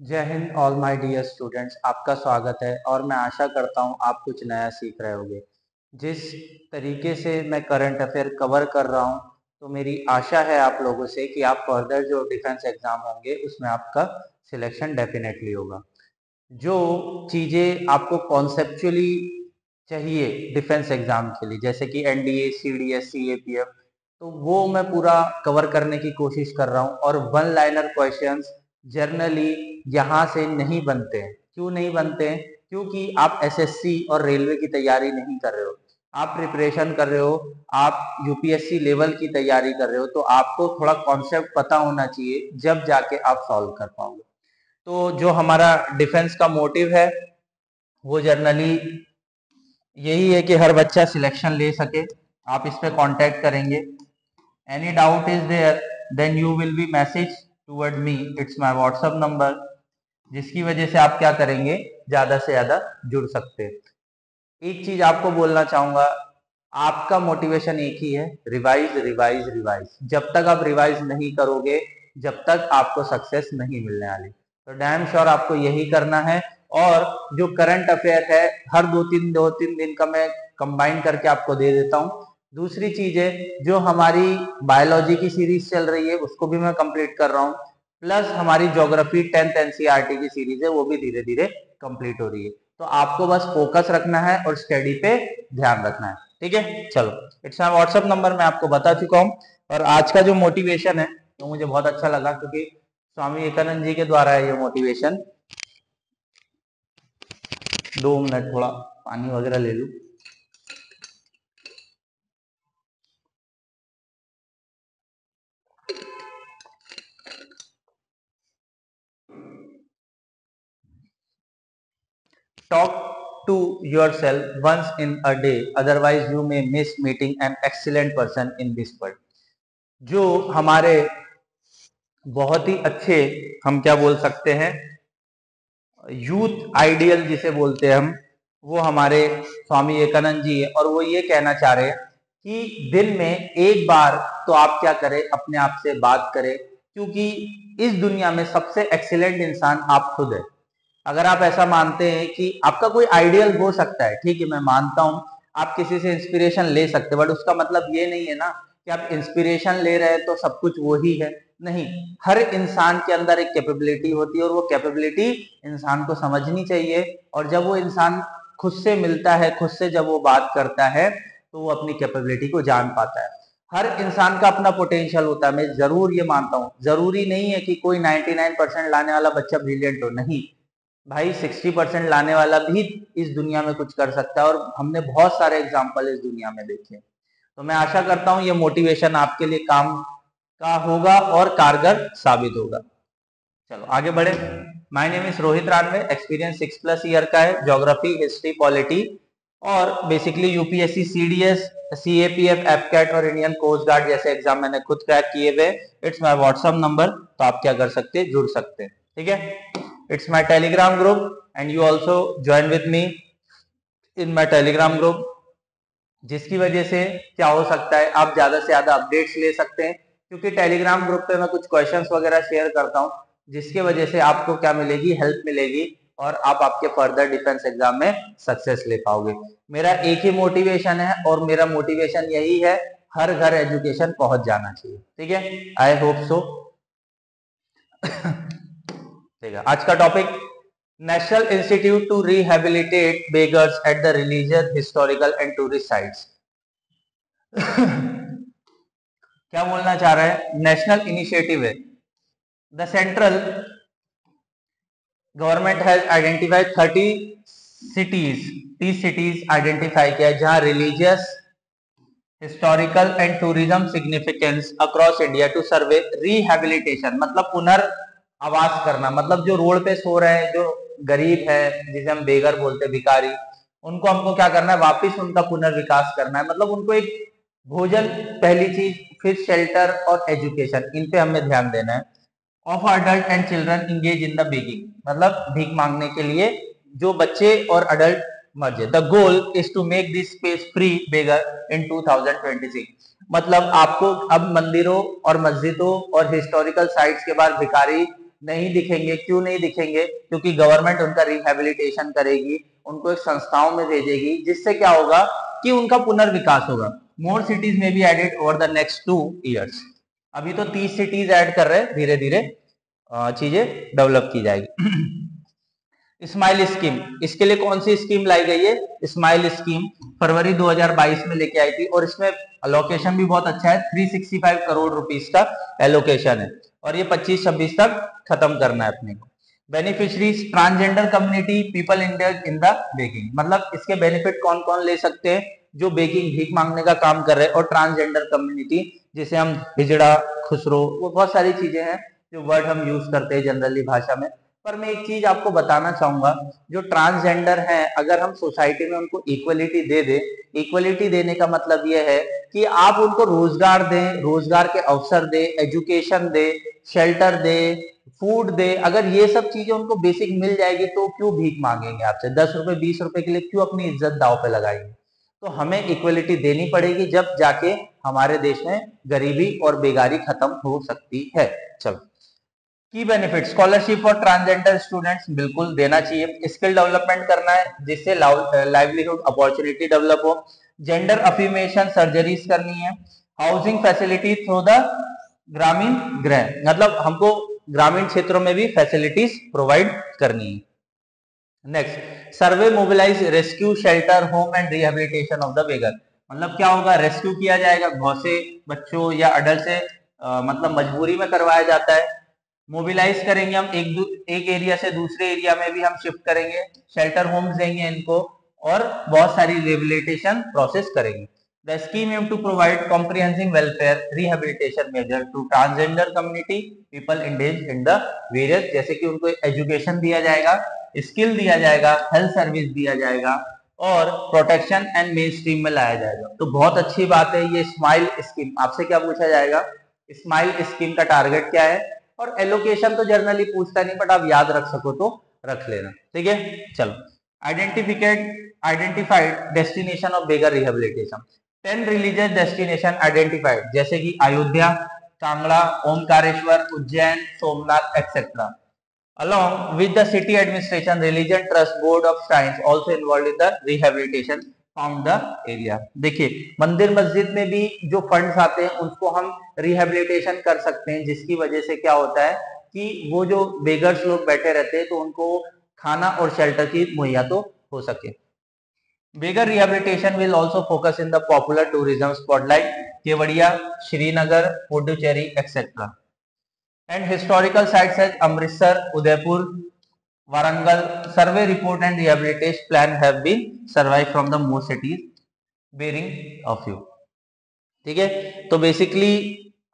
जय हिंद all my dear students. आपका स्वागत है और मैं आशा करता हूं आप कुछ नया सीख रहे होंगे। जिस तरीके से मैं करंट अफेयर कवर कर रहा हूं, तो मेरी आशा है आप लोगों से कि आप फर्दर जो डिफेंस एग्जाम होंगे उसमें आपका सिलेक्शन डेफिनेटली होगा। जो चीज़ें आपको कॉन्सेप्चुअली चाहिए डिफेंस एग्जाम के लिए, जैसे कि एनडीए, सीडीएस, सीएपीएफ, तो वो मैं पूरा कवर करने की कोशिश कर रहा हूँ। और वन लाइनर क्वेश्चंस जर्नली यहाँ से नहीं बनते हैं। क्यों नहीं बनते हैं? क्योंकि आप एसएससी और रेलवे की तैयारी नहीं कर रहे हो, आप प्रिपरेशन कर रहे हो, आप यूपीएससी लेवल की तैयारी कर रहे हो, तो आपको थोड़ा कॉन्सेप्ट पता होना चाहिए, जब जाके आप सॉल्व कर पाओगे। तो जो हमारा डिफेंस का मोटिव है वो जर्नली यही है कि हर बच्चा सिलेक्शन ले सके। आप इस पे कांटेक्ट करेंगे, any doubt is there then you will be message toward me, it's my WhatsApp number, जिसकी वजह से आप क्या करेंगे, ज्यादा से ज्यादा जुड़ सकते हैं। एक चीज आपको बोलना चाहूंगा, आपका मोटिवेशन एक ही है, रिवाइज रिवाइज रिवाइज। जब तक आप रिवाइज नहीं करोगे, जब तक आपको सक्सेस नहीं मिलने वाली। तो डैम श्योर आपको यही करना है। और जो करंट अफेयर है, हर दो तीन दिन का मैं कंबाइन करके आपको दे देता हूँ। दूसरी चीज है, जो हमारी बायोलॉजी की सीरीज चल रही है उसको भी मैं कंप्लीट कर रहा हूँ, प्लस हमारी ज्योग्राफी 10th एनसीईआरटी की सीरीज है वो भी धीरे धीरे कंप्लीट हो रही है। तो आपको बस फोकस रखना है और स्टडी पे ध्यान रखना है। ठीक है, चलो, इट्स माय व्हाट्सएप नंबर मैं आपको बता चुका हूँ। और आज का जो मोटिवेशन है तो मुझे बहुत अच्छा लगा, क्योंकि स्वामी विवेकानंद जी के द्वारा है ये मोटिवेशन। 2 मिनट थोड़ा पानी वगैरह ले लूं। Talk to yourself once in a day, otherwise you may miss meeting an excellent person in this world। जो हमारे बहुत ही अच्छे, हम क्या बोल सकते हैं, यूथ आइडियल जिसे बोलते हैं हम, वो हमारे स्वामी विवेकानंद जी है। और वो ये कहना चाह रहे हैं कि दिन में एक बार तो आप क्या करें, अपने आप से बात करें, क्योंकि इस दुनिया में सबसे एक्सीलेंट इंसान आप खुद है। अगर आप ऐसा मानते हैं कि आपका कोई आइडियल हो सकता है, ठीक है, मैं मानता हूं आप किसी से इंस्पिरेशन ले सकते हैं, बट उसका मतलब ये नहीं है ना कि आप इंस्पिरेशन ले रहे हैं तो सब कुछ वो ही है। नहीं, हर इंसान के अंदर एक कैपेबिलिटी होती है और वो कैपेबिलिटी इंसान को समझनी चाहिए। और जब वो इंसान खुद से मिलता है, खुद से जब वो बात करता है, तो वो अपनी कैपेबिलिटी को जान पाता है। हर इंसान का अपना पोटेंशियल होता है, मैं जरूर ये मानता हूँ। जरूरी नहीं है कि कोई 99% लाने वाला बच्चा ब्रिलियंट हो, नहीं भाई, 60% लाने वाला भी इस दुनिया में कुछ कर सकता है। और हमने बहुत सारे एग्जाम्पल इस दुनिया में देखे। तो मैं आशा करता हूँ ये मोटिवेशन आपके लिए काम का होगा और कारगर साबित होगा। चलो आगे बढ़े। My name is Rohit रानवे, experience 6+ year का है, ज्योग्राफी, हिस्ट्री, पॉलिटी, और बेसिकली यूपीएससी, सीडीएस, सीएपीएफ, एफकेट और इंडियन कोस्ट गार्ड जैसे एग्जाम मैंने खुद क्रैक किए हुए। इट्स माय व्हाट्सएप नंबर, तो आप क्या कर सकते हैं, जुड़ सकते हैं। ठीक है, it's my Telegram group and you also join with me in my Telegram group, जिसकी वजह से क्या हो सकता है, आप ज्यादा से ज्यादा अपडेट्स ले सकते हैं। क्योंकि टेलीग्राम ग्रुप पे मैं कुछ क्वेश्चंस वगैरह शेयर करता हूँ, जिसकी वजह से आपको क्या मिलेगी, हेल्प मिलेगी, और आप आपके फर्दर डिफेंस एग्जाम में सक्सेस ले पाओगे। मेरा एक ही मोटिवेशन है और मेरा मोटिवेशन यही है, हर घर एजुकेशन पहुंच जाना चाहिए। ठीक है, आई होप सो। ठीक है, आज का topic, national institute to rehabilitate beggars at the religious, historical and tourist sites. क्या बोलना चाह रहा है, नेशनल इनिशिएटिव है, the central government has identified 30 cities, 30 cities identify किया है जहां religious, historical and tourism significance across India to survey rehabilitation, मतलब पुनर्वास करना, मतलब जो रोड पे सो रहे हैं, जो गरीब है, जिसे हम बेगर बोलते हैं, भिखारी, उनको हमको क्या करना है, वापस उनका पुनर्विकास करना है। मतलब उनको एक भोजन पहली चीज, फिर शेल्टर और एजुकेशन, इन पे हमें ध्यान देना है। Of adult and children engage in the begging, मतलब भीख मांगने के लिए जो बच्चे और अडल्ट मर जाए। The goal is to make this space free beggar in 2026, मतलब आपको अब मंदिरों और मस्जिदों और हिस्टोरिकल साइट्स के बाद भिखारी नहीं दिखेंगे। क्यों नहीं दिखेंगे? क्योंकि गवर्नमेंट उनका रिहेबिलिटेशन करेगी, उनको एक संस्थाओं में भेजेगी, जिससे क्या होगा कि उनका पुनर्विकास होगा। मोर सिटीज में be added over the next 2 years। अभी तो 30 सिटीज ऐड कर रहे हैं, धीरे धीरे चीजें डेवलप की जाएगी। स्माइल स्कीम, इसके लिए कौन सी स्कीम लाई गई है? स्माइल स्कीम फरवरी 2022 में लेके आई थी, और इसमें अलोकेशन भी बहुत अच्छा है, 365 करोड़ रुपीस का एलोकेशन है, और ये 25-26 तक खत्म करना है अपने को। Beneficiaries transgender community people Indian in the baking, मतलब इसके बेनिफिट कौन कौन ले सकते हैं? जो बेकिंग भीख मांगने का काम कर रहे हैं, और ट्रांसजेंडर कम्युनिटी जिसे हम हिजड़ा, खुसरो, वो बहुत सारी चीजें हैं जो वर्ड हम यूज करते हैं जनरली भाषा में। पर मैं एक चीज आपको बताना चाहूंगा, जो ट्रांसजेंडर हैं, अगर हम सोसाइटी में उनको इक्वलिटी दे दे, इक्वलिटी देने का मतलब ये है कि आप उनको रोजगार दें, रोजगार के अवसर दे, एजुकेशन दे, शेल्टर दे, फूड दे। अगर ये सब चीजें उनको बेसिक मिल जाएगी तो क्यों भीख मांगेंगे आपसे? 10 रुपए 20 रुपए के लिए क्यों अपनी इज्जत दांव पे लगाएंगे? तो हमें इक्वलिटी देनी पड़ेगी, जब जाके हमारे देश में गरीबी और बेगारी खत्म हो सकती है। चलो, की benefit, scholarship for transgender students बिल्कुल देना चाहिए। स्किल डेवलपमेंट करना है, जिससे लाइवलीहुड अपॉर्चुनिटी डेवलप हो। जेंडर अफर्मेशन सर्जरीज करनी है। हाउसिंग फैसिलिटी थ्रू द ग्रामीण गृह, मतलब हमको ग्रामीण क्षेत्रों में भी फैसिलिटीज प्रोवाइड करनी है। Next, survey mobilise rescue shelter home and rehabilitation of the beggar, मतलब क्या होगा? रेस्क्यू किया जाएगा, बहुत से बच्चों या अडल्ट से मतलब मजबूरी में करवाया जाता है। मोबिलाइज करेंगे हम, एक एरिया से दूसरे एरिया में भी हम शिफ्ट करेंगे, शेल्टर होम्स देंगे इनको, और बहुत सारी रिहेबिलिटेशन प्रोसेस करेंगे। The scheme aim to provide comprehensive welfare rehabilitation measure to transgender community people engage in the various, जैसे कि उनको एजुकेशन दिया जाएगा, स्किल दिया जाएगा, हेल्थ सर्विस दिया जाएगा, और प्रोटेक्शन एंड मेन स्ट्रीम में लाया जाएगा। तो बहुत अच्छी बात है ये स्माइल स्कीम। आपसे क्या पूछा जाएगा? स्माइल स्कीम का टारगेट क्या है? और एलोकेशन तो जनरली पूछता नहीं, बट आप याद रख सको तो रख लेना, ठीक है। चलो, identified destination of beggar rehabilitation, 10 religious destination identified, जैसे कि Ayodhya, Kangra, Omkareshwar, Ujjain, Somnath etcetera. Along with the city administration, religion trust board of shrines also involved in the rehabilitation found the area। देखिए, मंदिर मस्जिद में भी जो फंड्स आते हैं उसको हम रिहेबिलिटेशन कर सकते हैं, जिसकी वजह से क्या होता है कि वो जो बेगर्स लोग बैठे रहते हैं तो उनको खाना और शेल्टर की मुहैया तो हो सके। Beggar rehabilitation will also focus in the popular tourism spot like Kevadia, Srinagar, Puducherry etcetera, and historical sites as Amritsar, Udaipur, Warangal. Survey report and rehabilitation plan have been surveyed from the more cities bearing a few। ठीक है, तो basically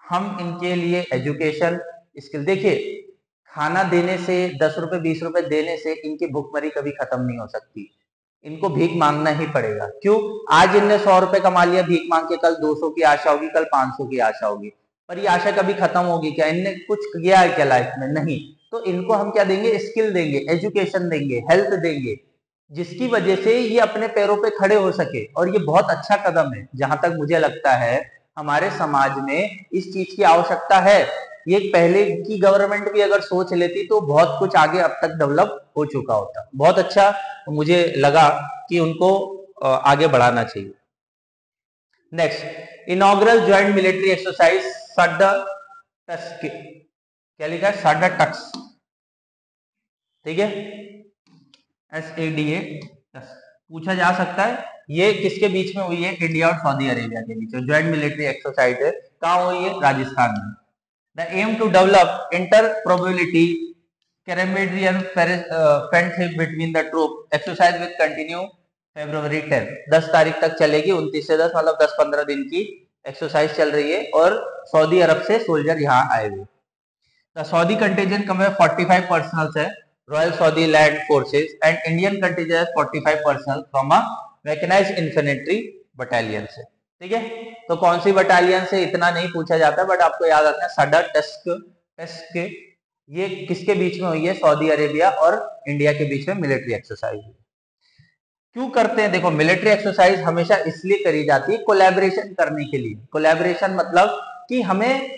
हम इनके लिए education skill, देखिए खाना देने से, 10 रुपए 20 रुपए देने से इनकी भूखमरी कभी खत्म नहीं हो सकती। इनको भीख मांगना ही पड़ेगा। क्यों? आज इनने 100 रुपए कमा लिया भीख मांग के, कल 200 की आशा होगी, कल 500 की आशा होगी, पर ये आशा कभी खत्म होगी क्या? इनने कुछ किया है क्या लाइफ में? नहीं। तो इनको हम क्या देंगे? स्किल देंगे, एजुकेशन देंगे, हेल्थ देंगे, जिसकी वजह से ये अपने पैरों पे खड़े हो सके। और ये बहुत अच्छा कदम है, जहां तक मुझे लगता है हमारे समाज में इस चीज की आवश्यकता है। ये पहले की गवर्नमेंट भी अगर सोच लेती तो बहुत कुछ आगे अब तक डेवलप हो चुका होता। बहुत अच्छा मुझे लगा कि उनको आगे बढ़ाना चाहिए। Next, inaugural joint military exercise साडा टस्क, क्या लिखा है? साडा टक्स, ठीक है, SADA पूछा जा सकता है। ये किसके बीच में हुई है? इंडिया और सऊदी अरेबिया के बीच में ज्वाइंट मिलिट्री एक्सरसाइज है। कहाँ हुई है? राजस्थान में। The aim to develop interoperability Caribbean friendship between the troop, exercise with continue February 10, 10 तारीख तक चलेगी, 29 से 10 मतलब 10-15 दिन की एक्सरसाइज चल रही है, और सऊदी अरब से सोल्जर यहाँ आए हुए। The Saudi contingent come 45 personnel है, royal Saudi land forces, and Indian contingent 45 personnel from a mechanised infantry battalion से। ठीक है, तो कौन सी बटालियन से इतना नहीं पूछा जाता, बट आपको याद रखना है साडा टस्क, ये किसके बीच में हुई है? सऊदी अरेबिया और इंडिया के बीच में मिलिट्री एक्सरसाइज। क्यों करते हैं? देखो, मिलिट्री एक्सरसाइज हमेशा इसलिए करी जाती है कोलैबोरेशन करने के लिए। कोलैबोरेशन मतलब कि हमें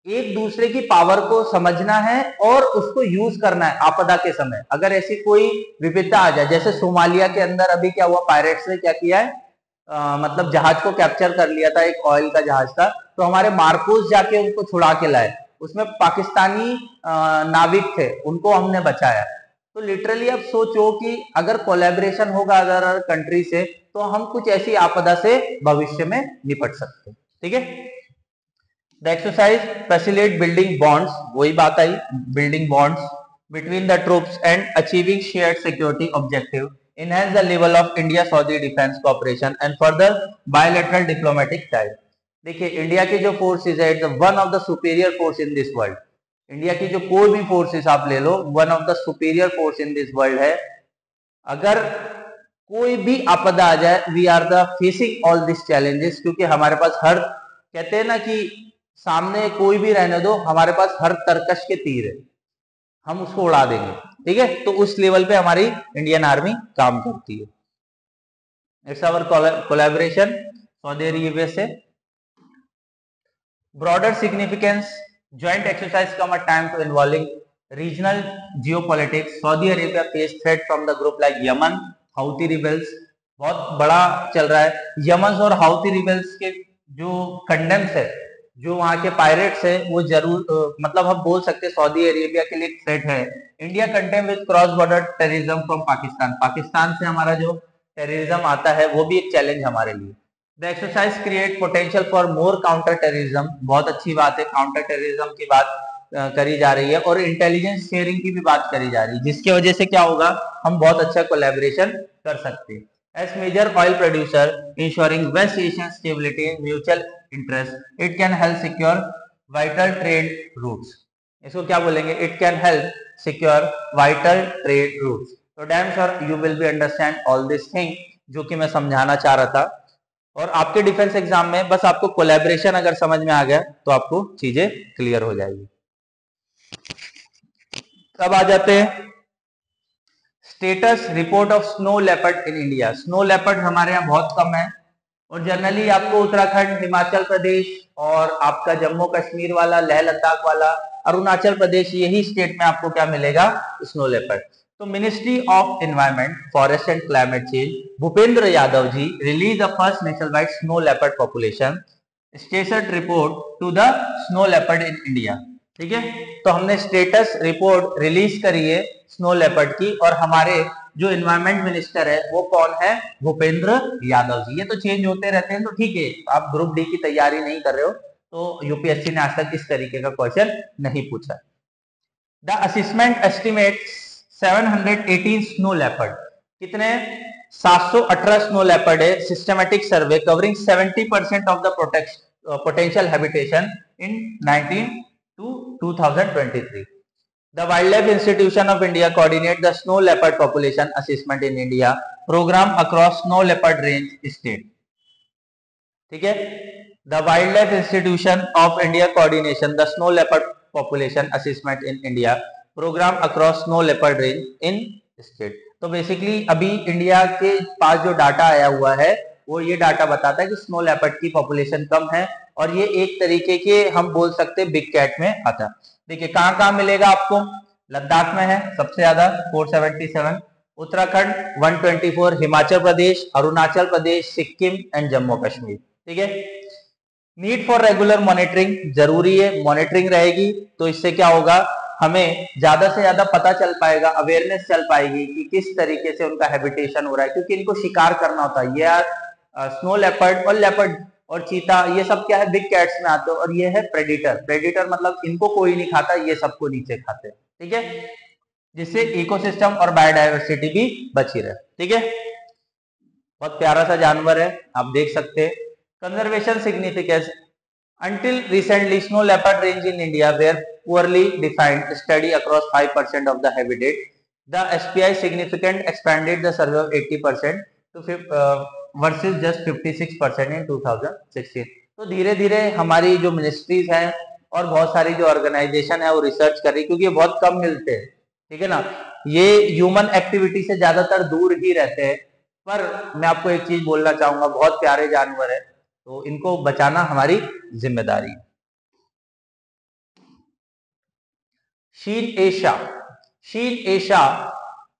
एक दूसरे की पावर को समझना है और उसको यूज करना है आपदा के समय। अगर ऐसी कोई विविधता आ जाए, जैसे सोमालिया के अंदर अभी क्या हुआ, पायरेट्स ने क्या किया है, मतलब जहाज को कैप्चर कर लिया था, एक ऑयल का जहाज था, तो हमारे मार्कोस जाके उनको छुड़ा के लाए, उसमें पाकिस्तानी नाविक थे, उनको हमने बचाया। तो लिटरली अब सोचो कि अगर कोलैबोरेशन होगा अदर कंट्री से, तो हम कुछ ऐसी आपदा से भविष्य में निपट सकते हैं। ठीक है। The exercise facilitate building bonds, वही बात आई, building bonds between the troops and achieving shared security objective, enhance the level of India-Saudi defense cooperation and further bilateral diplomatic ties। देखिए इंडिया की जो फोर्सेज है, it's one of the superior force in this world. India की जो कोई भी forces आप ले लो, one of the superior force in this world है। अगर कोई भी आपदा आ जाए, we are the facing all this challenges, क्योंकि हमारे पास हर, कहते हैं ना कि सामने कोई भी रहने दो, हमारे पास हर तरकश के तीर है, हम उसको उड़ा देंगे। ठीक है, तो उस लेवल पे हमारी इंडियन आर्मी काम करती है। It's our collaboration Saudi Arabia से। Broader significance, joint exercise come a time to involving regional geopolitics. Saudi Arabia face threat from the group like Yemen, Houthi rebels, बहुत बड़ा चल रहा है। यमन और हाउती रिबेल्स के जो कंडेम्स है, जो वहां के पायरेट्स है, वो जरूर मतलब हम बोल सकते हैं सऊदी अरेबिया के लिए थ्रेट है। India contempt with cross border terrorism from Pakistan, Pakistan से हमारा जो टेररिज्म आता है वो भी एक चैलेंज हमारे लिए। The exercise create potential for more counter terrorism, बहुत अच्छी बात है, काउंटर टेररिज्म की बात करी जा रही है, और इंटेलिजेंस शेयरिंग की भी बात करी जा रही है, जिसकी वजह से क्या होगा, हम बहुत अच्छा कोलैबोरेशन कर सकते हैं। As major oil producer ensuring West Asian stability mutual interest, it can help secure vital trade routes. इसको क्या बोलेंगे, it can help secure vital trade routes. तो damn sure you will be understand all this thing, जो कि मैं समझाना चाह रहा था। और आपके डिफेंस एग्जाम में बस आपको कोलैबोरेशन अगर समझ में आ गया तो आपको चीजें क्लियर हो जाएगी। अब आ जाते हैं status report of snow leopard in India. Snow leopard हमारे यहाँ बहुत कम है, और जनरली आपको उत्तराखंड, हिमाचल प्रदेश और आपका जम्मू कश्मीर वाला, लेह लद्दाख वाला, अरुणाचल प्रदेश, यही स्टेट में आपको क्या मिलेगा, स्नो लेपर्ड। तो ministry of environment, forest and climate change, Bhupender Yadav ji release the first national wide snow leopard population status report to the snow leopard in India. ठीक है, तो हमने स्टेटस रिपोर्ट रिलीज करी है स्नो लेपर्ड की, और हमारे जो एनवायरमेंट मिनिस्टर है वो कौन है, भूपेंद्र यादव जी। ये तो चेंज होते रहते हैं, तो ठीक है, आप ग्रुप डी की तैयारी नहीं कर रहे हो तो यूपीएससी ने आज तक इस तरीके का क्वेश्चन नहीं पूछा। The assessment estimate 718 snow leopard, कितने, 718 स्नो लेपर्ड है। Systematic survey covering 70% of the potential habitation in 19 to 2023. The Wildlife Institution of India coordinate the snow leopard population assessment in India program across snow leopard range state. ठीक है, the Wildlife Institution of India coordination the snow leopard population assessment in India program across snow leopard range in state। तो basically अभी India के पास जो data आया हुआ है वो ये डाटा बताता है कि स्नो लेपर्ड की पॉपुलेशन कम है, और ये एक तरीके के हम बोल सकते हैं बिग कैट में आता है। देखिए कहाँ कहाँ मिलेगा आपको, लद्दाख में है सबसे ज्यादा 477, उत्तराखंड 124, हिमाचल प्रदेश, अरुणाचल प्रदेश, सिक्किम एंड जम्मू कश्मीर। ठीक है, नीड फॉर रेगुलर मॉनिटरिंग, जरूरी है, मॉनिटरिंग रहेगी तो इससे क्या होगा, हमें ज्यादा से ज्यादा पता चल पाएगा, अवेयरनेस चल पाएगी कि किस तरीके से उनका हैबिटेशन हो रहा है, क्योंकि इनको शिकार करना होता है। ये स्नो लेपर्ड और लेपर्ड और चीता, ये सब क्या है, बिग कैट्स में आते हैं, और ये है प्रेडिटर। प्रेडिटर मतलब इनको कोई नहीं खाता, ये सबको नीचे खाते हैं। ठीक है, जिससे इकोसिस्टम और बायोडायवर्सिटी भी बची रहे। ठीक है, बहुत प्यारा सा जानवर है, आप देख सकते हैं। Conservation significance, until recently snow leopard range in India were poorly defined, study across 5% of the habitat. The SPI significant expanded the survey of 80% to versus just 56% in 2016। तो धीरे धीरे हमारी जो मिनिस्ट्रीज हैं और बहुत सारी जो ऑर्गेनाइजेशन है वो रिसर्च कर रही, क्योंकि ये बहुत कम मिलते हैं। ठीक है ना, ये ह्यूमन एक्टिविटी से ज्यादातर दूर ही रहते हैं। पर मैं आपको एक चीज बोलना चाहूंगा, बहुत प्यारे जानवर है, तो इनको बचाना हमारी जिम्मेदारी है। शीन एशा, शीन Esha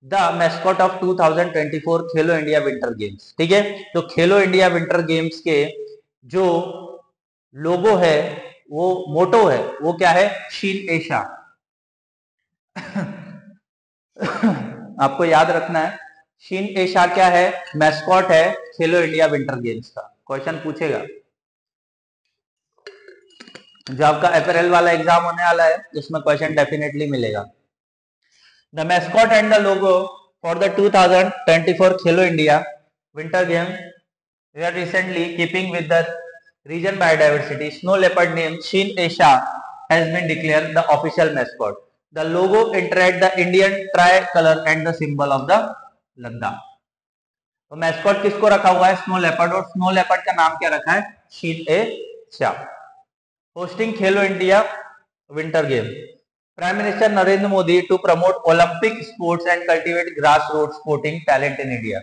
the mascot of 2024 Khelo India winter games. ठीक है, तो खेलो इंडिया विंटर गेम्स के जो लोगो है, वो मोटो है, वो क्या है? शीन एशा। आपको याद रखना है, शीन एशा क्या है? मैस्कॉट है खेलो इंडिया विंटर गेम्स का। क्वेश्चन पूछेगा जो आपका अप्रैल वाला एग्जाम होने वाला है, उसमें क्वेश्चन डेफिनेटली मिलेगा। The mascot and the logo for the 2024 Khelo India winter game were recently keeping with the region biodiversity. Snow leopard named Shin Asia has been declared the official mascot. The logo interact the Indian tricolor and the symbol of the Ladakh. तो mascot किसको रखा हुआ है? Snow leopard, और snow leopard का नाम क्या रखा है? Sheen Asia. Hosting Khelo India winter game, prime minister Narendra Modi to promote Olympic sports and cultivate grass root sporting talent in India.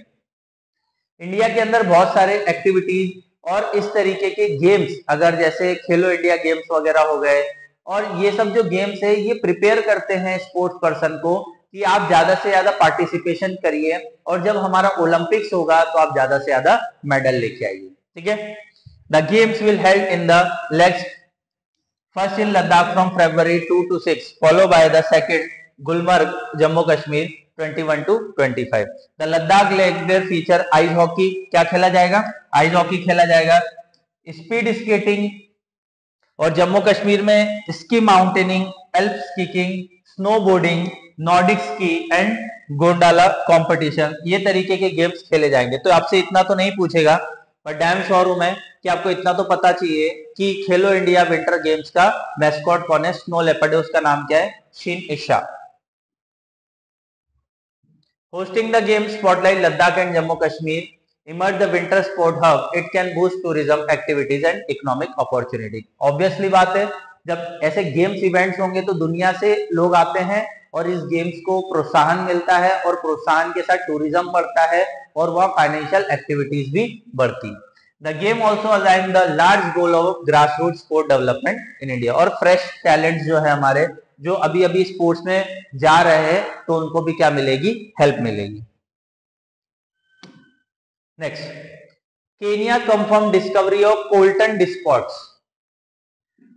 India के अंदर बहुत सारे एक्टिविटीज और इस तरीके के गेम्स, अगर जैसे खेलो इंडिया गेम्स वगैरह हो गए, और ये सब जो गेम्स है ये प्रिपेयर करते हैं स्पोर्ट्स पर्सन को कि आप ज्यादा से ज्यादा पार्टिसिपेशन करिए, और जब हमारा ओलंपिक्स होगा तो आप ज्यादा से ज्यादा मेडल लेके आइए। ठीक है, the games will held in the legs first in Ladakh from February 2 to 6, followed by the second Gulmarg Jammu Kashmir 21 to 25। The Ladakh leg there feature ice hockey, क्या खेला जाएगा? आइस हॉकी खेला जाएगा, स्पीड स्केटिंग, और जम्मू कश्मीर में ski mountaineering, alp skiing, snowboarding, Nordic ski and gondola competition, ये तरीके के गेम्स खेले जाएंगे। तो आपसे इतना तो नहीं पूछेगा, पर डैम श्योर हूं मैं कि आपको इतना तो पता चाहिए कि खेलो इंडिया विंटर गेम्स का मैस्कॉट कौन है? स्नो लेपर्ड है, उसका नाम क्या है? शीन Esha. Hosting the game spotlight Ladakh and Jammu Kashmir emerge the winter sport hub. It can boost tourism activities and economic opportunity. Obviously बात है, जब ऐसे गेम्स इवेंट्स होंगे तो दुनिया से लोग आते हैं और इस गेम्स को प्रोत्साहन मिलता है, और प्रोत्साहन के साथ टूरिज्म बढ़ता है और वह फाइनेंशियल एक्टिविटीज भी बढ़ती है। The game also align the large goal of grass root sport development in India, और फ्रेश टैलेंट जो है हमारे, जो अभी अभी स्पोर्ट्स में जा रहे हैं, तो उनको भी क्या मिलेगी? हेल्प मिलेगी। Next, Kenya confirm discovery of coltan deposits.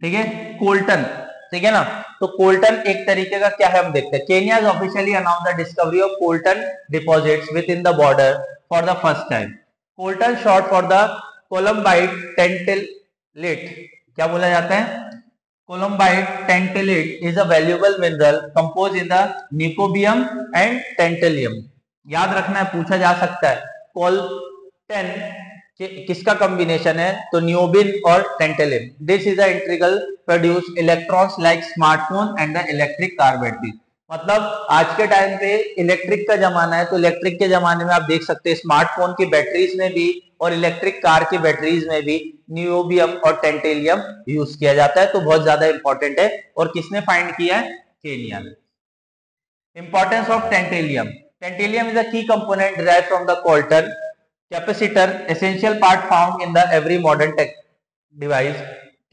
ठीक है, कोल्टन, ठीक है ना, तो कोल्टन एक तरीके का क्या है हम देखते हैं। Kenya officially announce the discovery of coltan deposits with in the border for the first time. Coltan short for the columbite tantalite, क्या बोला जाता है? Columbite tantalate is a valuable mineral composed in the nicobium and tantalum। याद रखना है, पूछा जा सकता है कोल्टन किसका कॉम्बिनेशन है? तो नियोबिन और tantalum. This is a integral produce electrons like smartphone and the electric car battery. मतलब आज के टाइम पे इलेक्ट्रिक का जमाना है, तो इलेक्ट्रिक के जमाने में आप देख सकते हैं स्मार्टफोन की बैटरीज में भी और इलेक्ट्रिक कार की बैटरीज में भी नियोबियम और टेंटेलियम यूज किया जाता है। तो बहुत ज्यादा इंपॉर्टेंट है, और किसने फाइंड किया है? केनिया ने। Importance of tantalum, tantalum is a key component derived from the coltan capacitor, essential part found in the every modern tech device.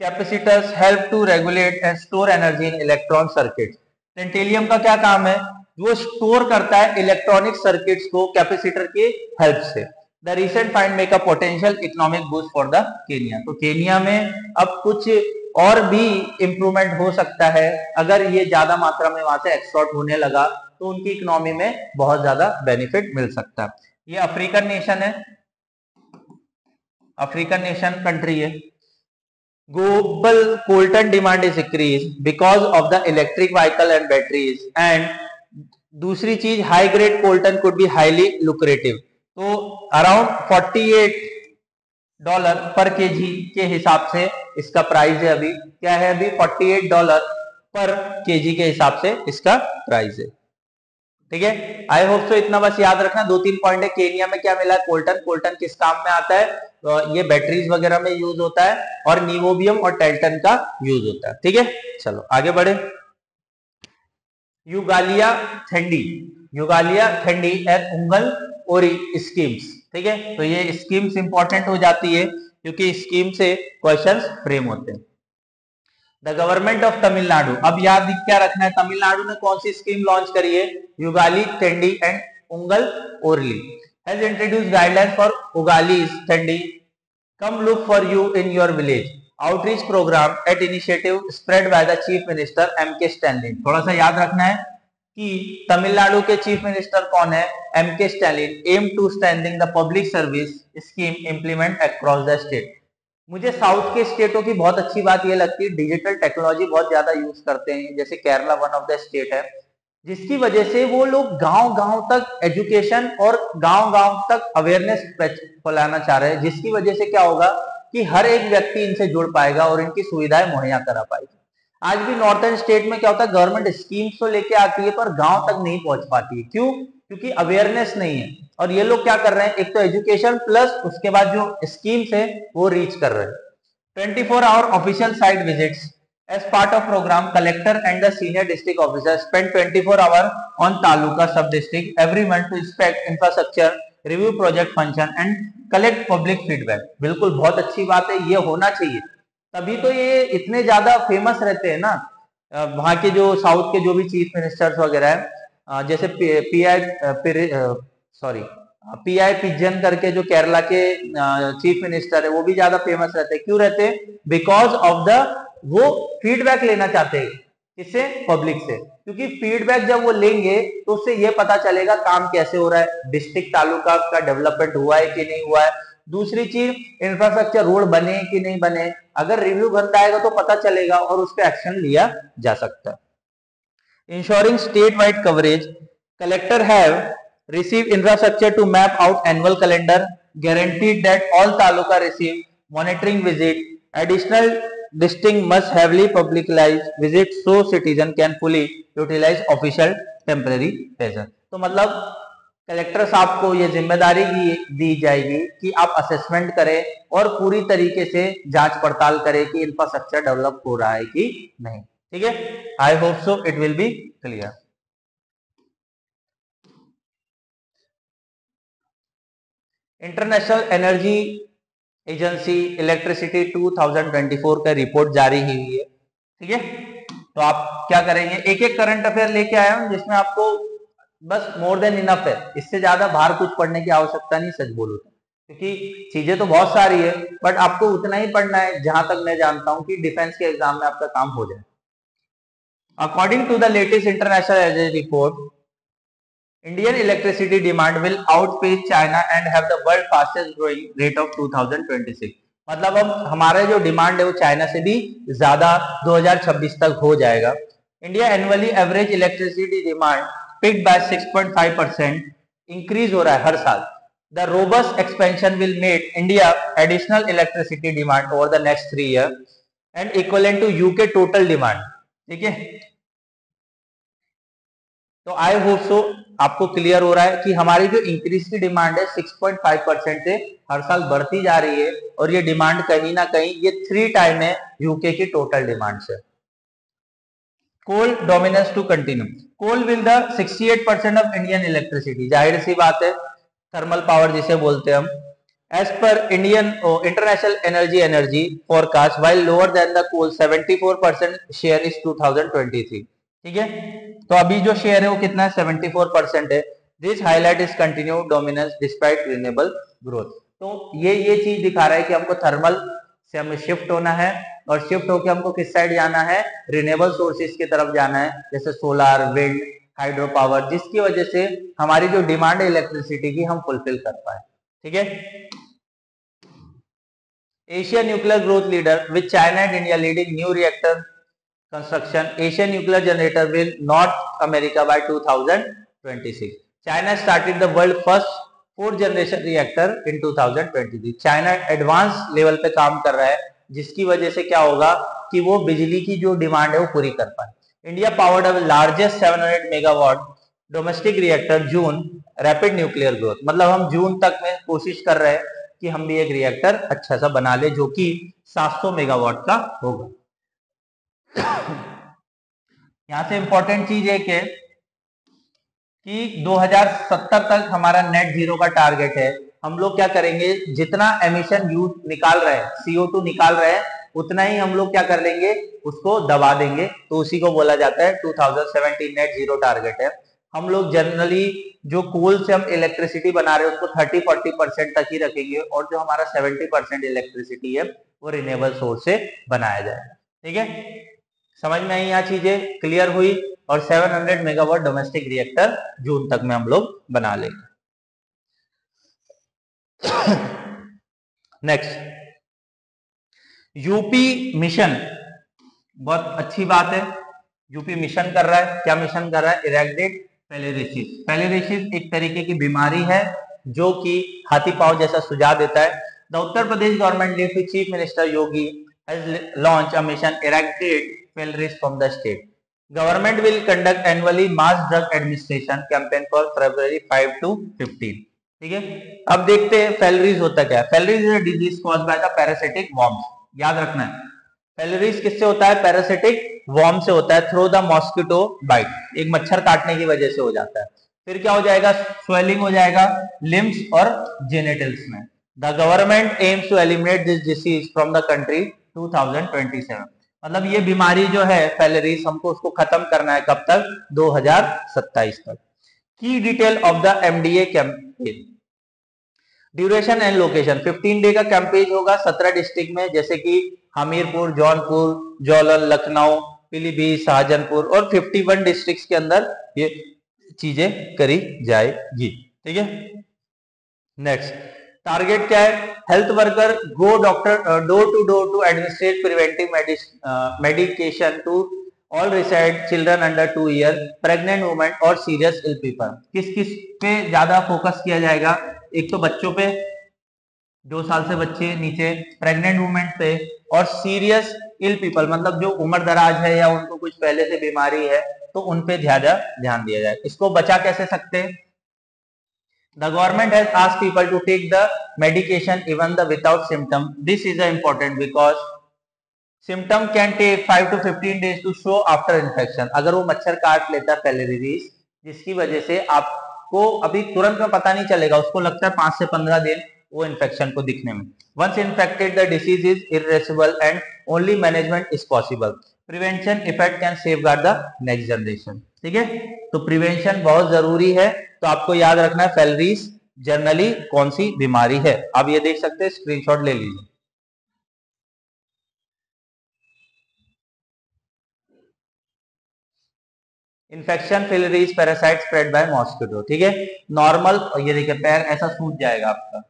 Capacitors help to regulate and store energy in electron circuit. Tantalum का क्या काम है? वो store करता है electronic circuits को capacitor के help से। The recent find make a potential economic boost for the Kenya. तो केनिया में अब कुछ और भी इंप्रूवमेंट हो सकता है, अगर ये ज्यादा मात्रा में वहां से एक्सपोर्ट होने लगा तो उनकी इकोनॉमी में बहुत ज्यादा बेनिफिट मिल सकता है। ये अफ्रीकन नेशन है, अफ्रीकन नेशन कंट्री है। Global coltan demand is increased because of the electric vehicle and batteries, and दूसरी चीज high grade Colton could be highly lucrative. तो अराउंड $48 पर केजी के हिसाब से इसका प्राइस है। अभी क्या है? अभी $48 पर केजी के हिसाब से इसका प्राइस है। ठीक है, आई होप सो इतना बस याद रखना। 2-3 पॉइंट है। केनिया में क्या मिला है? कोल्टन। कोल्टन किस काम में आता है? तो ये बैटरीज वगैरह में यूज होता है, और नियोबियम और टेल्टन का यूज होता है। ठीक है, चलो आगे बढ़े। युगालिया थेंडी, युगालिया थेंडी एंड उंगल ओरी स्कीम्स। ठीक है, तो ये स्कीम्स इंपॉर्टेंट हो जाती है क्योंकि स्कीम से क्वेश्चंस फ्रेम होते हैं। द गवर्नमेंट ऑफ तमिलनाडु, अब याद क्या रखना है, तमिलनाडु ने कौन सी स्कीम लॉन्च करी है, युगाली टेंडी and Ungal Ooril, has introduced guidelines for उगालीज टेंडी come look for you in your village, outreach programme at initiative spread by the chief minister MK. Stalin. थोड़ा सा याद रखना है कि तमिलनाडु के चीफ मिनिस्टर कौन है, M K. Stalin, aim to strengthening the public service scheme implement across the state. मुझे साउथ के स्टेटों की बहुत अच्छी बात यह लगती है, डिजिटल टेक्नोलॉजी बहुत ज्यादा यूज करते हैं, जैसे Kerala one of the state है, जिसकी वजह से वो लोग गांव-गांव तक एजुकेशन और गांव-गांव तक अवेयरनेस फैलाना चाह रहे हैं, जिसकी वजह से क्या होगा कि हर एक व्यक्ति इनसे जुड़ पाएगा और इनकी सुविधाएं मुहैया करा पाएगी। आज भी नॉर्थन स्टेट में क्या होता है, गवर्नमेंट स्कीम्स तो लेके आती है पर गांव तक नहीं पहुंच पाती है, क्यों, क्योंकि अवेयरनेस नहीं है। और ये लोग क्या कर रहे हैं, एक तो एजुकेशन प्लस उसके बाद जो स्कीम्स है वो रीच कर रहे हैं। 24 hour official site visits as part of program, collector and the senior district officer spend 24 hours on taluka sub district every month to inspect infrastructure, review project function and collect public feedback। बिल्कुल बहुत अच्छी बात है, ये होना चाहिए, तभी तो ये इतने ज्यादा फेमस रहते हैं ना। वहाँ के जो साउथ के जो भी चीफ मिनिस्टर्स वगैरह है, जैसे पीआई पिजन करके जो केरला के चीफ मिनिस्टर है, वो भी ज्यादा फेमस रहते हैं। क्यों रहते हैं, बिकॉज ऑफ द वो फीडबैक लेना चाहते हैं, किससे, पब्लिक से, क्योंकि फीडबैक जब वो लेंगे तो उससे ये पता चलेगा काम कैसे हो रहा है, डिस्ट्रिक्ट तालुका का डेवलपमेंट हुआ है कि नहीं हुआ है। दूसरी चीज, इंफ्रास्ट्रक्चर रोड बने कि नहीं बने, अगर रिव्यू बनता आएगा तो पता चलेगा और उस पर एक्शन लिया जा सकता है। Ensuring state wide coverage, collector have received infrastructure to map out annual calendar, guaranteed that all taluka receive monitoring visit, additional district must heavily publicize visit so citizen can fully utilize official temporary measure। तो मतलब collector साहब को ये जिम्मेदारी दी जाएगी कि आप assessment करें और पूरी तरीके से जांच पड़ताल करें कि इंफ्रास्ट्रक्चर डेवलप हो रहा है कि नहीं। ठीक है, I hope so it will be clear. International energy agency electricity 2024 का रिपोर्ट जारी हुई है। ठीक है, तो आप क्या करेंगे, एक एक करंट अफेयर लेके आया हूं जिसमें आपको बस मोर देन इनफ है, इससे ज्यादा बाहर कुछ पढ़ने की आवश्यकता नहीं, सच बोलूं तो, क्योंकि चीजें तो बहुत सारी है बट आपको उतना ही पढ़ना है जहां तक मैं जानता हूं कि डिफेंस के एग्जाम में आपका काम हो जाए। According to the latest international energy report, Indian electricity demand will outpace China and have the world fastest growing rate of 2026। मतलब अब हमारा जो डिमांड है वो चाइना से भी ज्यादा 2026 तक हो जाएगा। India annually average electricity demand picked by 6.5%, increase हो रहा है हर साल। The robust expansion will make India additional electricity demand over the next 3 year and equivalent to UK total demand. ठीक है, तो आई होप सो आपको क्लियर हो रहा है कि हमारी जो इंक्रीज की डिमांड है 6.5% से हर साल बढ़ती जा रही है और ये डिमांड कहीं ना कहीं ये 3 टाइम है यूके की टोटल डिमांड से। Coal dominance to continue, coal will the 68% of Indian electricity, जाहिर सी बात है थर्मल पावर जिसे बोलते हैं हम। As per Indian international energy forecast, while lower than the coal 74% share is 2023। ठीक है, तो अभी जो शेयर है वो कितना है, 74% है। This highlight is continue dominance despite renewable growth. तो ये चीज दिखा रहा है कि हमको थर्मल से हमें शिफ्ट होना है और शिफ्ट होकर हमको किस साइड जाना है, रिन्यूएबल सोर्सेज की तरफ जाना है, जैसे सोलर, विंड, हाइड्रो पावर, जिसकी वजह से हमारी जो डिमांड है इलेक्ट्रिसिटी की हम फुलफिल कर पाए। ठीक है, Asia nuclear growth leader with China and India leading new reactor construction, Asian nuclear generator will North America by 2026। China started the world first 4th generation reactor in 2023। China advance level पे काम कर रहा है जिसकी वजह से क्या होगा कि वो बिजली की जो डिमांड है वो पूरी कर पाए। India powered a largest 700 megawatt domestic reactor June rapid nuclear growth, मतलब हम जून तक में कोशिश कर रहे हैं कि हम भी एक रिएक्टर अच्छा सा बना ले जो कि 700 मेगावाट का होगा। यहां से इंपॉर्टेंट चीज एक है कि 2070 तक हमारा नेट जीरो का टारगेट है। हम लोग क्या करेंगे, जितना एमिशन यूज निकाल रहे हैं, CO2 निकाल रहे हैं, उतना ही हम लोग क्या कर लेंगे, उसको दबा देंगे। तो उसी को बोला जाता है 2017 नेट जीरो टारगेट है। हम लोग जनरली जो कोल से हम इलेक्ट्रिसिटी बना रहे हैं उसको 30-40% तक ही रखेंगे, और जो हमारा 70% इलेक्ट्रिसिटी है वो रिन्यूएबल सोर्स से बनाया जाएगा। ठीक है, समझ में आई यहाँ चीजें क्लियर हुई। और 700 मेगावाट डोमेस्टिक रिएक्टर जून तक में हम लोग बना लेंगे। नेक्स्ट, यूपी मिशन, बहुत अच्छी बात है। यूपी मिशन कर रहा है, क्या मिशन कर रहा है, इरेक्टेड फेलेरिसिस। फेलेरिसिस एक तरीके की बीमारी है जो कि हाथी पांव जैसा सुझा देता है। The Uttar Pradesh government lead to chief minister Yogi has launch a mission eradicate filariasis from the state. Government will conduct annually mass drug administration campaign for February 5 to 15। ठीक है, अब देखते हैं फेलेरिस होता क्या है। Filariasis is a disease caused by the parasitic worms. याद रखना है, फेलेरिस किससे होता है, पैरासिटिक वर्म से होता है, थ्रू द मॉस्किटो बाइट, एक मच्छर काटने की वजह से हो जाता है। फिर क्या हो जाएगा, स्वेलिंग हो जाएगा लिम्स और जेनिटल्स में। The government aims to eliminate this disease from the country 2027। मतलब ये बीमारी जो है फेलेरिस, हमको उसको खत्म करना है कब तक, 2027 तक। की detail of the MDA campaign, duration and location, 15 day का कैंपेन होगा 17 डिस्ट्रिक्ट में, जैसे कि हमीरपुर, जौनपुर, जालौन, लखनऊ, पीलीभीत, शाहजहांपुर और 51 डिस्ट्रिक्ट्स के अंदर ये चीजें करी जाएगी। ठीक है, नेक्स्ट, टारगेट क्या है, health worker go doctor door to administrate preventive medication to all reside children under 2 year, pregnant women और सीरियस इल पीपल। किस किस पे ज्यादा फोकस किया जाएगा, एक तो बच्चों पे, 2 साल से बच्चे नीचे, प्रेग्नेंट वुमेन पे, और सीरियस इल पीपल मतलब जो उम्र दराज है या उनको कुछ पहले से बीमारी है तो उन पे ज्यादा ध्यान दिया जाए। इसको बचा कैसे सकते हैं, the government has asked people to take the medication even the without symptom. This is important because symptom can take 5 to 15 days to show after infection. अगर वो मच्छर काट लेता है फेलेरिस, जिसकी वजह से आपको अभी तुरंत में पता नहीं चलेगा, उसको लगता है 5 से 15 दिन वो इन्फेक्शन को दिखने में। Once infected the disease is irreversible and only management is possible. Prevention effect can safeguard the next generation. ठीक है, तो प्रिवेंशन बहुत जरूरी है। तो आपको याद रखना है फेलेरिस जनरली कौन सी बीमारी है, आप ये देख सकते हैं, स्क्रीनशॉट ले लीजिए। Infection filariasis parasite spread by mosquito. ठीक है, नॉर्मल, ये देखिए पैर ऐसा सूज जाएगा आपका।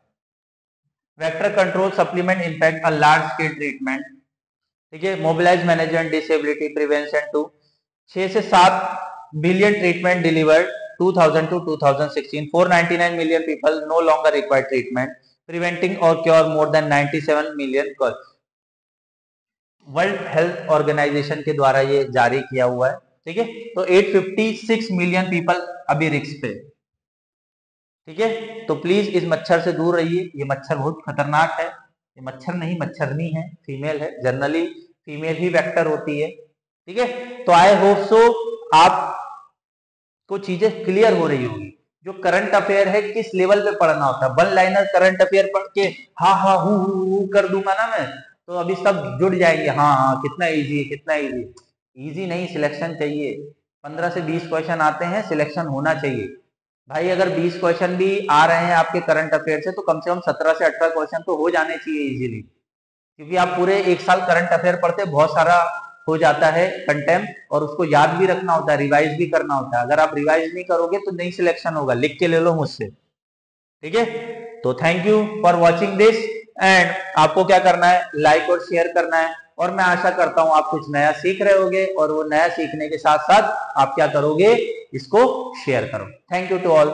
Vector control supplement impact a large scale treatment. ठीक है, mobilise management disability prevention to 6 से 7 billion treatment delivered 2000 to 2016, 499 million people no longer require treatment, preventing or cure more than 97 million causes। World Health Organization के द्वारा ये जारी किया हुआ है। ठीक है, तो 856 मिलियन पीपल अभी रिस्क पे। ठीक है, तो प्लीज इस मच्छर से दूर रहिए, ये मच्छर बहुत खतरनाक है। ये मच्छर नहीं, मच्छरनी है, फीमेल है, जनरली फीमेल ही वेक्टर होती है। ठीक है, तो आई होप सो आप को चीजें क्लियर हो रही होगी। जो करंट अफेयर है किस लेवल पे पढ़ना होता है, वन लाइनर करंट अफेयर पढ़ के हाँ हाँ हु कर दूंगा ना मैं, तो अभी सब जुड़ जाएंगे, हाँ हाँ कितना इजी है, कितना इजी। इजी नहीं, सिलेक्शन चाहिए। 15 से 20 क्वेश्चन आते हैं, सिलेक्शन होना चाहिए भाई। अगर 20 क्वेश्चन भी आ रहे हैं आपके करंट अफेयर से, तो कम से कम 17 से 18 क्वेश्चन तो हो जाने चाहिए इजीली, क्योंकि आप पूरे 1 साल करंट अफेयर पढ़ते, बहुत सारा हो जाता है कंटेंट, और उसको याद भी रखना होता है, रिवाइज भी करना होता है। अगर आप रिवाइज नहीं करोगे तो नहीं सिलेक्शन होगा, लिख के ले लो मुझसे। ठीक है, तो thank you for watching this, and आपको क्या करना है, लाइक और शेयर करना है। और मैं आशा करता हूं आप कुछ नया सीख रहे होगे, और वो नया सीखने के साथ साथ आप क्या करोगे, इसको शेयर करो। Thank you to all.